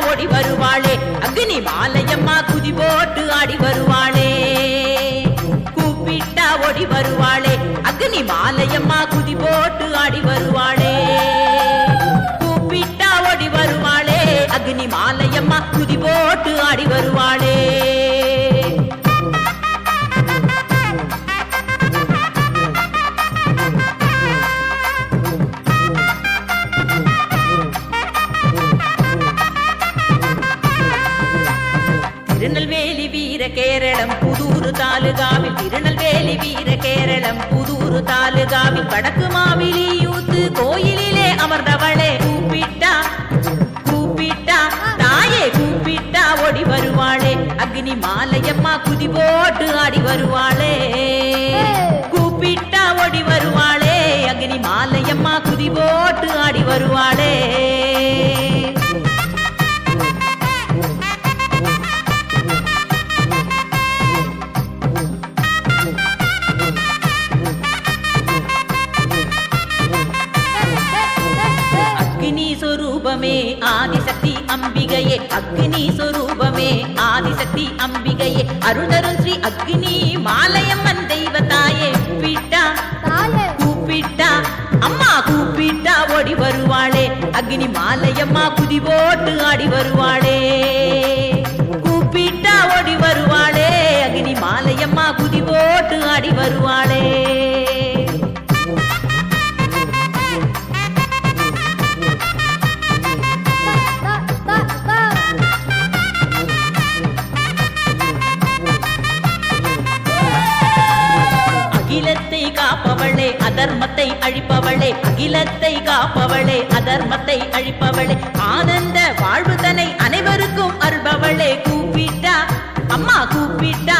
ஓடி வருவாளே அக்னி மாலையம்மா குதி போட்டு ஆடி வருவாளே கூப்பிட்டா ஓடி வருவாளே அக்னி மாலையம்மா குதி போட்டு ஆடி வருவாளே கூப்பிட்டா ஓடி வருவாளே அக்னி மாலையம்மா குதி போட்டு ஆடி வருவாளே திருநெல்வேலி வீர கேரளம் புதூர் தாலுகாவில் திருநெல்வேலி வீர கேரளம் புதூர் தாலுகாவில் வடக்கு மாவிலி யூத்து கோயிலிலே அமர்ந்தவளே கூப்பிட்டா கூப்பிட்டா தாயே கூப்பிட்டா ஓடி வருவாளே அக்னி மாலையம்மா குதி போட்டு ஆடி வருவாளே கூப்பிட்டா ஓடி வருவாளே அக்னி மாலையம்மா குதி போட்டு ஆடி வருவாளே ஆதிசக்தி அம்பிகையே அக்னி சொரூபமே ஆதிசக்தி அம்பிகையே அருள்தரும் ஸ்ரீ அக்னி மாலையம்மன் தெய்வத்தாயே கூப்பிட்டா கூப்பிட்டா அம்மா கூப்பிட்டா ஓடி வருவாளே அக்னி மாலையம்மா குதி போட்டு ஆடி வருவாளே கூப்பிட்டா ஓடி வருவாளே அக்னி மாலையம்மா குதி போட்டு ஆடி வருவாளே அகிலத்தை காப்பவளே அதர்மத்தை அழிப்பவளே அகிலத்தை காப்பவளே அதர்மத்தை அழிப்பவளே ஆனந்த வாழ்வுதனை அனைவருக்கும் அருள்பவளே கூப்பிட்டா அம்மா கூப்பிட்டா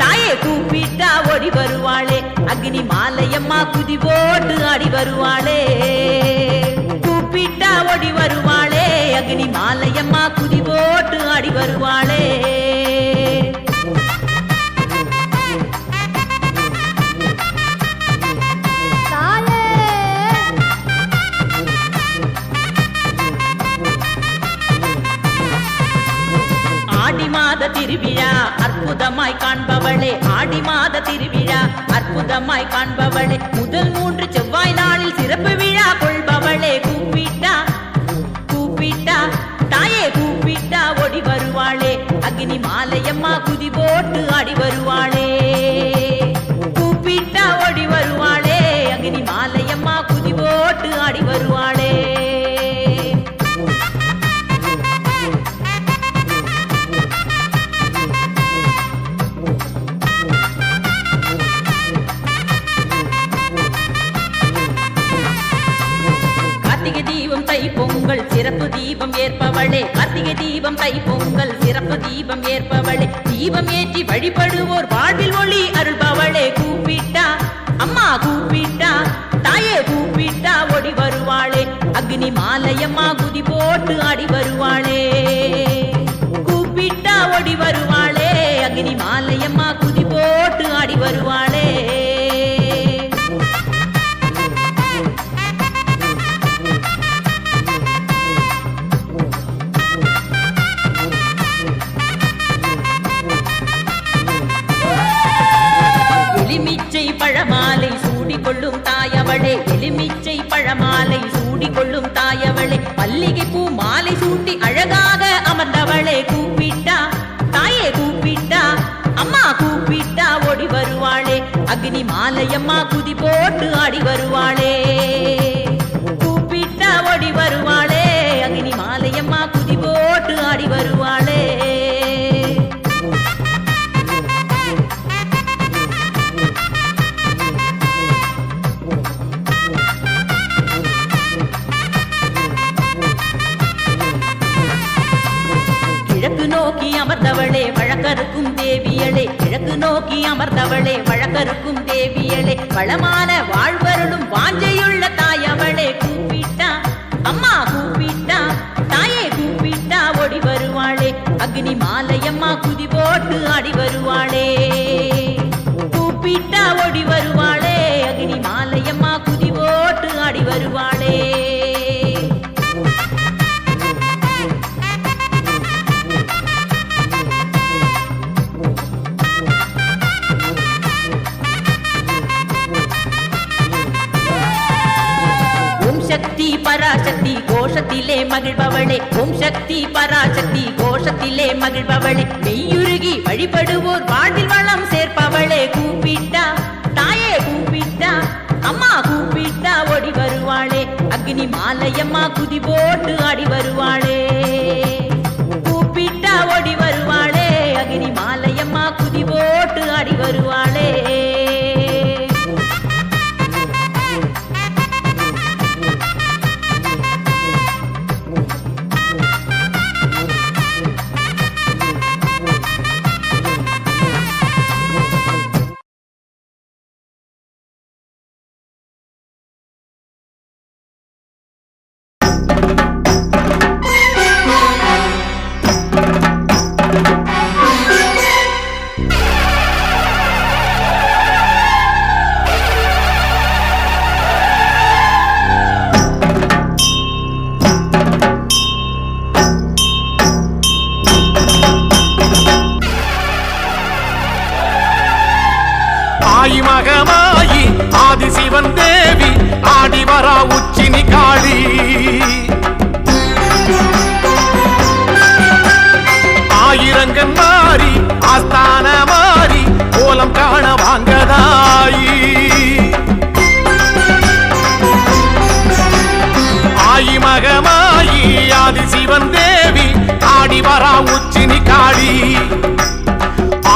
தாயே கூப்பிட்டா ஓடி வருவாளே அக்னி மாலையம்மா குதி போட்டு ஆடி வருவாளே கூப்பிட்டா ஓடி வருவாளே அக்னி மாலையம்மா குதி போட்டு ஆடி வருவாளே திருவிழா அற்புதமாய் காண்பவளே ஆடி மாத திருவிழா அற்புதமாய் காண்பவளே முதல் 3 செவ்வாய் நாளில் சிறப்பு விழா கொள்பவளே கூப்பிட்டா கூப்பிட்டா தாயே கூப்பிட்டா ஓடி வருவாளே அக்னி மாலையம்மா குதி போட்டு ஆடி வருவாளே கூப்பிட்டா ஓடி வருவாளே அக்னி மாலையம்மா குதி போட்டு ஆடி வருவாளே பொங்கல் சிறப்பு தீபம் ஏற்பவளே கார்த்திகை தீபம் தை பொங்கல் சிறப்பு தீபம் ஏற்பவளே தீபம் ஏற்றி வழிபடுவோர் வாழ்வில் ஒளி அருள்பவளே கூப்பிட்டா அம்மா கூப்பிட்டா தாயே கூப்பிட்டா ஓடி வருவாளே அக்னி மாலையம்மா குதி போட்டு ஆடி வருவாளே கூப்பிட்டா ஓடி வருவாளே அக்னி மாலையம்மா குதி போட்டு ஆடி வருவாளே பழமாலை சூடிக்கொள்ளும் தாயவளே எலுமிச்சை பழமாலை சூடிக்கொள்ளும் தாயவளே மல்லிகை பூ மாலை சூட்டி அழகாக அமர்ந்தவளே கூப்பிட்டா தாயே கூப்பிட்டா அம்மா கூப்பிட்டா ஓடி வருவாளே அக்னி மாலையம்மா குதி போட்டு ஆடி வருவாளே கூப்பிட்டா ஓடி வருவாளே அக்னி மாலையம்மா குதி போட்டு ஆடி வருவாளே நோக்கி அமர்ந்தவளே வழக்கருக்கும் தேவியளே கிழக்கு நோக்கி அமர்ந்தவளே வழக்கருக்கும் தேவியளே வளமான வாழ்வருளும் வாஞ்சையுள்ள தாயவளே கூப்பிட்டா அம்மா கூப்பிட்டா தாயே கூப்பிட்டா ஓடி வருவாளே அக்னி மாலையம்மா குதி போட்டு ஆடி வருவாளே கூப்பிட்டா ஓடி வருவாளே அக்னி மாலையம்மா குதி போட்டு ஆடி வருவாளே பராசக்தி கோஷத்திலே மகிழ்பவளே ஓம் சக்தி பராசக்தி கோஷத்திலே மகிழ்பவளே மெய்யுருகி வழிபடுவோர் வாழ்வில் வளம் சேர்ப்பவளே கூப்பிட்டா தாயே கூப்பிட்டா அம்மா கூப்பிட்டா ஓடி வருவாளே அக்னி மாலையம்மா குதி போட்டு ஆடி வருவாளே கூப்பிட்டா ஓடி வருவாளே அக்னி மாலையம்மா குதி போட்டு ஆடி வருவாளே மகமாயி ஆதிசிவன் தேவி ஆடி வரா உச்சினி காளி ஆயிரங்கன் மாறி ஆஸ்தான மாறி கோலம் காண வாங்கதாயி ஆயி மகமாயி ஆதிசிவன் தேவி ஆடி வரா உச்சினி காளி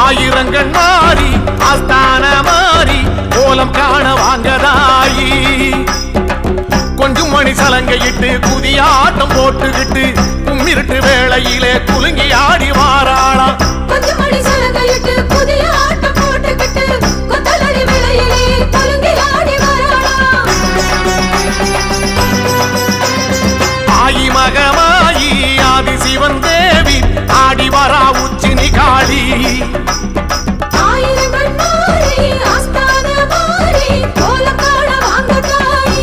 ஆயிரங்கன் மாறி ஆஸ்தான மாறி கோலம் காண வாங்கதாயி கொஞ்சம் மணி சலங்கையிட்டு புதியாட்டம் போட்டுக்கிட்டு கும்மிருட்டு வேளையிலே குலுங்கி ஆடி வாராளா கொஞ்சம் மணி சலங்கையிட்டு புதியாட்டம் போட்டுக்கிட்டு கொத்தலடி வேளையிலே குலுங்கி ஆடி வாராளா ஆயி மகமாயி ஆதிசிவன் தேவி ஆடி வரா உச்சினி காளி ஆயிரங்கன் மாறி ஆஸ்தான மாறி கோலம் காண வாங்கதாயி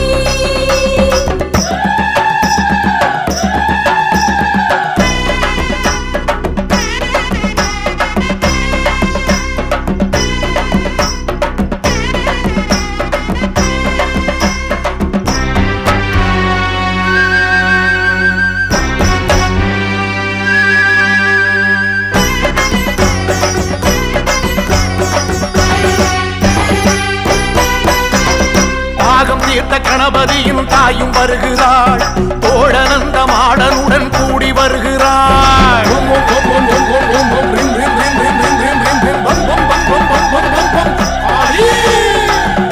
கணபதியும் தாயும் வருகிறாள் தோழனந்த மாடனுடன் கூடி வருகிறாள்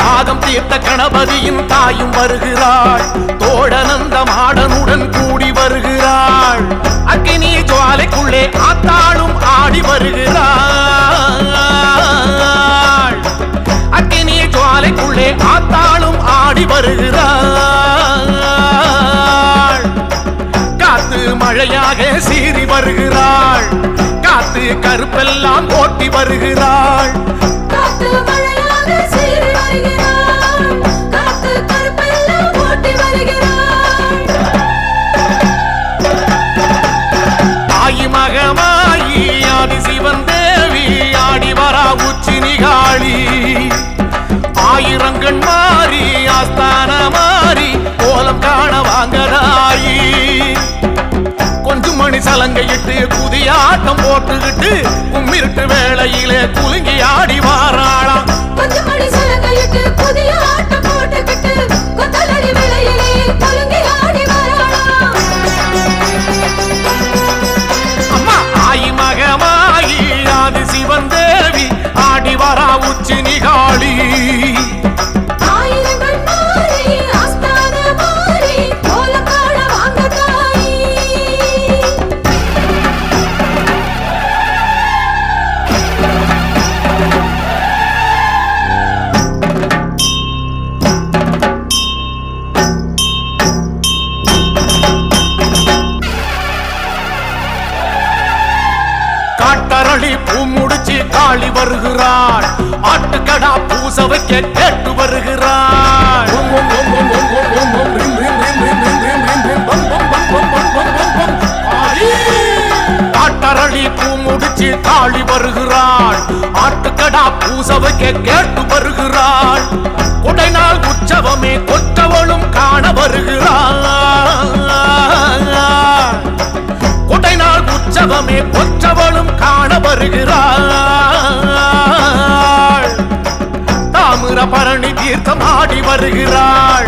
தாகம் தீர்த்த கணபதியும் தாயும் வருகிறாள் தோழனந்த மாடனுடன் கூடி வருகிறாள் அக்கினி ஜுவாலைக்குள்ளே ஆத்தாளும் ஆடி வருகிறாள் அக்கினி ஜுவாலைக்குள்ளே ஆத்தாளும் ஆடி வருகிறாள் காத்து மழையாக சீறி வருகிறாள் காத்து கருப்பெல்லாம் ஓட்டி வருகிறாள் காத்து மழையாக சீறி வருகிறாள் காத்து கருப்பெல்லாம் ஓட்டி வருகிறாள் ஆயி மகமாயி ஆதிசிவன் தேவி ஆடி வரா உச்சினி காளி ஆயிரங்கன் மாறி ஆஸ்தான மாறி கோலம் காண வாங்கதாயி கொஞ்சம் மணி சலங்கையிட்டு புதியாட்டம் போட்டுக்கிட்டு கும்மிருட்டு வேளையிலே குலுங்கி ஆடி வாராளா கொஞ்சம் மணி சலங்கையிட்டு புதியாட்டம் போட்டுக்கிட்டு கொத்தலடி வேளையிலே குலுங்கி ஆடி வாராளா அம்மா ஆயி மகமாயி ஆதிசிவன் தேவி ஆடி வரா உச்சினி காளி ஆயிரங்கன் மாறி ஆஸ்தான மாறி கோலம் காண வாங்கதாயி காட்டரளி பூ முடிச்சு காளி வருகிறாள் ஆட்டுக்கடா பூச வைக்க கேட்டு வருகிறாள் காட்டரளி பூ முடிச்சு காளி வருகிறாள் ஆட்டுக்கடா பூச வைக்க கேட்டு வருகிறாள் கொடைநாள் உற்சவமே கொற்றவளும் காண வருகிறாள் வருகிறாள்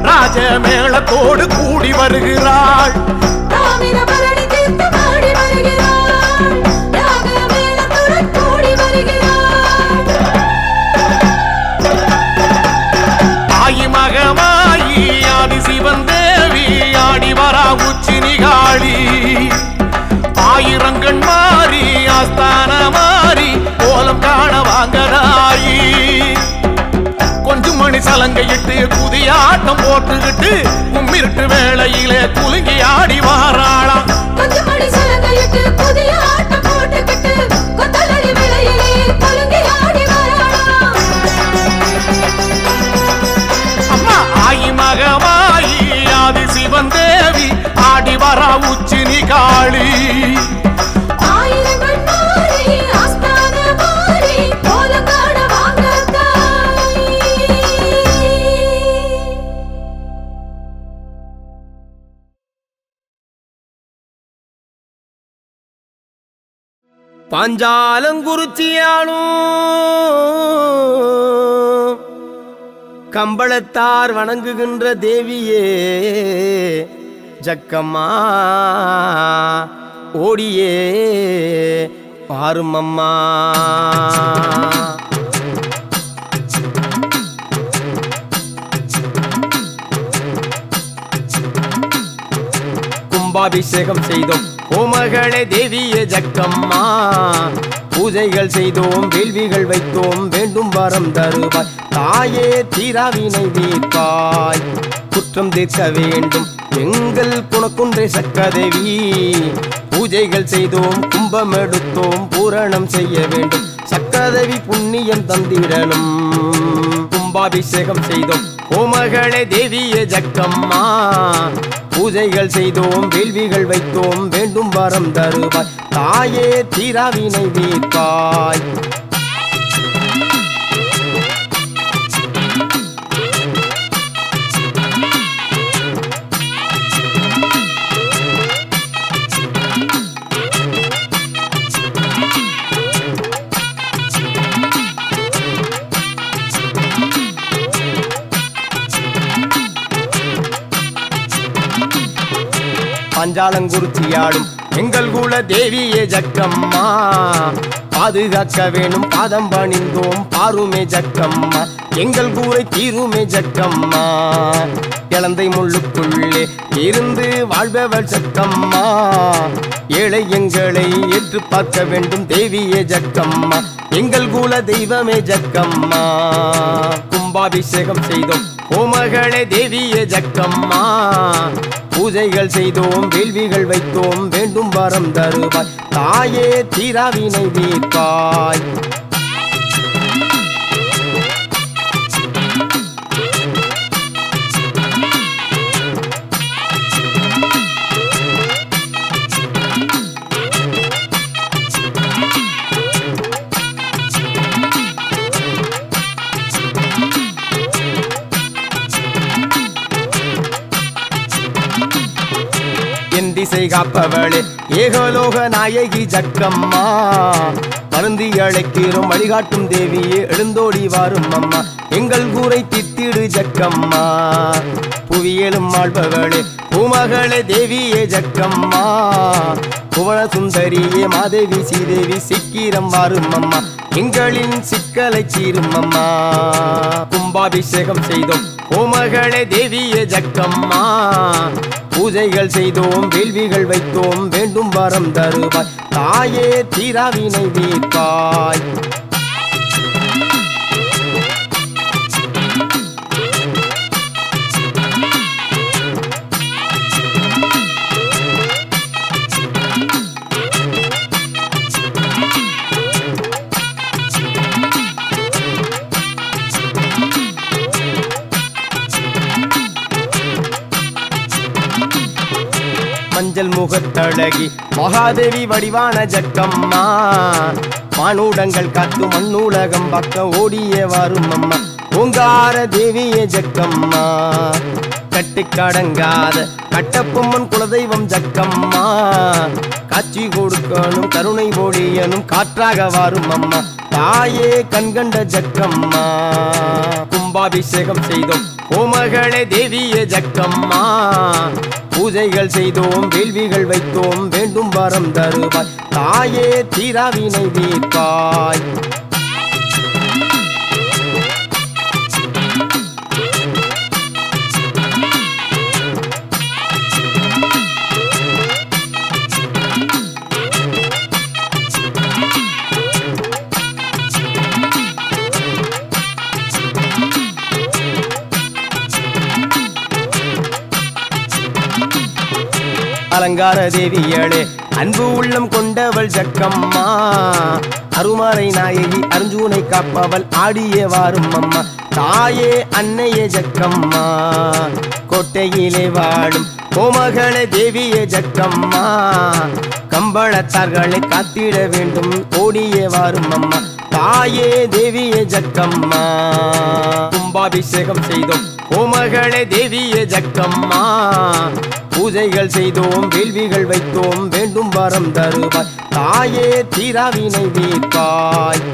ராஜ மேளத்தோடு கூடி வருகிறாள் தாமிரபரணி தீர்த்தமாடி வருகிறாள் ராக மேளத்துடன் கூடி வருகிறாள் ஆயி மகமாயி ஆதி சிவன் தேவி ஆடி வரா உச்சி நிகாளி ஆயிரங்கண் மாறி ஆஸ்தான மாறி கோலம் காண வாங்கதாயி கொஞ்சம் மணி சலங்கையிட்டு புதிய ஆட்டம் போட்டுக்கிட்டு கும்மிருட்டு வேளையிலே குலுங்கி ஆடி வாராளாம் கொஞ்சம் மணி சலங்கையிட்டு புதிய ஆட்டம் போட்டுக்கிட்டு கொத்தலடி வேளையிலே குலுங்கி ஆடி வராளாம் அம்மா ஆயி மகமாயி ஆதி சிவன் தேவி ஆடி வரா உச்சி நிகாளி ஆயிரங்கள் மாறி ஆஸ்தான மாறி கோலம் காண வாங்கதாய் பாஞ்சாலங்குறிச்சியாளும் கம்பளத்தார் வணங்குகின்ற தேவியே ஜக்கம்மா ஓடியே பாரும் அம்மா கும்பாபிஷேகம் செய்தோம் கோமகளே தேவியே ஜக்கம்மா பூஜைகள் செய்தோம் வேள்விகள் வைத்தோம் வேண்டும் வரம் தருவாய் தாயே தீராவினை தீர்ப்பாய் குற்றம் தீர்க்க வேண்டும் எங்கள் குணக்குன்றை சக்கதேவி பூஜைகள் செய்தோம் கும்பம் எடுத்தோம் பூரணம் செய்ய வேண்டும் சக்கதேவி புண்ணியம் தந்திடணும் கும்பாபிஷேகம் செய்தோம் கோமகளே தேவியே ஜக்கம்மா பூஜைகள் செய்தோம் வேள்விகள் வைத்தோம் வேண்டும் வரம் தருவாய் தாயே தீராவினை தீர்ப்பாய் பஞ்சாலங்குறிச்சியாடும் எங்கள் குல தேவியே ஜக்கம்மா பாதுகாக்க வேணும் பாதம் பணிந்தோம் பாருமே ஜக்கம்மா எங்கள் கூரை தீருமே ஜக்கம்மா இளந்தை முள்ளுக்குள்ளே இருந்து வாழ்பவள் ஜக்கம்மா ஏழை எங்களை ஏற்று பார்க்க வேண்டும் தேவியே ஜக்கம்மா எங்கள் குல தெய்வமே ஜக்கம்மா கும்பாபிஷேகம் செய்தோம் கோமகளே தேவியே ஜக்கம்மா பூஜைகள் செய்தோம் வேள்விகள் வைத்தோம் வேண்டும் வரம் தருவாய் தாயே தீராவினை தீர்ப்பாய் என் திசை காப்பவளே ஏகலோக நாயகி ஜக்கம்மா மருந்தி அழைக்கிறோம் வழிகாட்டும் தேவியே எழுந்தோடி வாரும் அம்மா எங்கள் கூரை தித்திடு ஜக்கம்மா புவியலும் ஆள்பவளே பூமகளே தேவியே ஜக்கம்மா புவன சுந்தரியே மாதேவி ஸ்ரீதேவி சீக்கிரம் வாரும் அம்மா எங்களின் சிக்கலை சீரும் அம்மா கும்பாபிஷேகம் செய்தோம் கோமகளே தேவியே ஜக்கம்மா பூஜைகள் செய்தோம் வேள்விகள் வைத்தோம் வேண்டும் வரம் தருவாய் தாயே தீராவினை தீர்ப்பாய் மஞ்சள் முகத்தழகி மகாதேவி வடிவான ஜக்கம்மா மானூடங்கள் காத்து மண்ணூலகம் பக்க ஓடிய வரும் அம்மா ஓங்கார தேவியே ஜக்கம்மா கட்டுக்கடங்காத கட்டப்பொம்மன் குலதெய்வம் ஜக்கம்மா காட்சி கொடுக்கணும் கருணை ஒளியனும் காற்றாக வரும் அம்மா தாயே கண்கண்ட ஜக்கம்மா கும்பாபிஷேகம் செய்தோம் கோமகளே தேவியே ஜக்கம்மா பூஜைகள் செய்தோம் வேள்விகள் வைத்தோம் வேண்டும் வரம் தருவாய் தாயே தீராவினை தீர்ப்பாய் அலங்கார தேவியளே அன்பு உள்ளம் கொண்டவள் ஜக்கம்மா அருமறை நாயகி அர்ஜுனை காப்பவள் ஆடியே வாரும் அம்மா தாயே அன்னையே ஜக்கம்மா கோட்டையிலே வாழும் கோமகளே தேவியே ஜக்கம்மா கம்பளத்தார்களை காத்திட வேண்டும் ஓடியே வாரும் அம்மா தாயே தேவியே ஜக்கம்மா கும்பாபிஷேகம் செய்தோம் கோமகளே தேவியே ஜக்கம்மா பூஜைகள் செய்தோம் வேள்விகள் வைத்தோம் வேண்டும் வரம் தருவாய் தாயே தீராவினை தீர்ப்பாய்